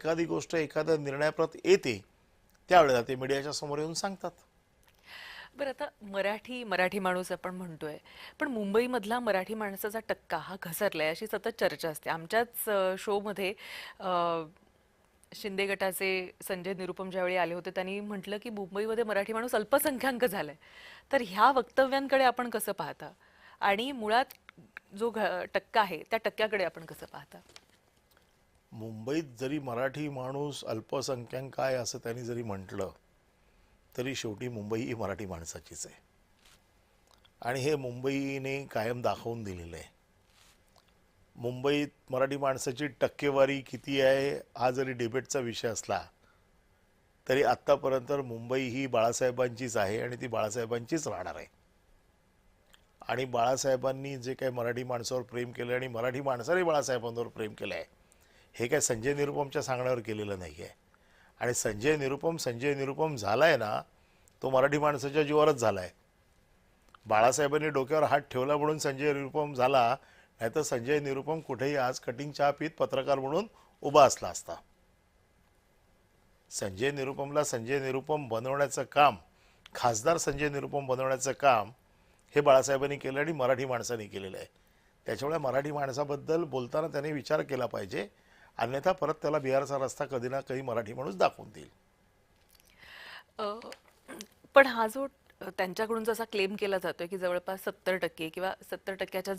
एखादी गोष्ट एखाद्या निर्णयाप्रत येते त्यावेळेला ते मीडियाच्या समोर येऊन सांगतात. बरं आता मराठी माणूस आपण म्हणतोय, पण मुंबईमधला मराठी माणसाचा टक्का हा घसरलाय अशी सतत चर्चा असते. आमच्याच शोमध्ये शिंदे गटाचे संजय निरुपम ज्यावेळी आले होते त्यांनी म्हटलं की मुंबईमध्ये मराठी माणूस अल्पसंख्याक झालाय. तर ह्या वक्तव्यांकडे आपण कसं पाहता आणि मुळात जो टक्का आहे त्या टक्क्याकडे आपण कसं पाहता? मुंबईत जरी मराठी माणूस अल्पसंख्याक आहे असं त्यांनी जरी म्हटलं तरी शेवटी मुंबई ही मराठी माणसाचीच आहे आणि हे मुंबईने कायम दाखवून दिलेलं आहे. मुंबईत मराठी माणसाची टक्केवारी किती आहे हा जरी डिबेटचा विषय असला तरी आत्तापर्यंत मुंबई ही बाळासाहेबांचीच आहे आणि ती बाळासाहेबांचीच राहणार आहे. आणि बाळासाहेबांनी जे काही मराठी माणसावर प्रेम केलं आणि मराठी माणसाने बाळासाहेबांवर प्रेम केलं आहे हे काय संजय निरुपमच्या सांगण्यावर केलेलं नाही आहे. आणि संजय निरुपम झाला आहे ना, तो मराठी माणसाच्या जीवावरच झाला आहे. बाळासाहेबांनी डोक्यावर हात ठेवला म्हणून संजय निरुपम झाला, नाहीतर संजय निरुपम कुठेही आज कटिंग चहा पीत पत्रकार म्हणून उभा असला असता. संजय निरुपमला संजय निरुपम बनवण्याचं काम, खासदार संजय निरुपम बनवण्याचं काम हे बाळासाहेबांनी केलं आणि मराठी माणसाने केलेलं आहे. त्याच्यामुळे मराठी माणसाबद्दल बोलताना त्याने विचार केला पाहिजे, अन्यथा परत त्याला बिहारचा रस्ता कधी ना कधी मराठी माणूस दाखवून देईल. अ, पण हा जो त्यांच्याकडून जसा क्लेम केला जातोय की जवळपास 70% किंवा 70%च्या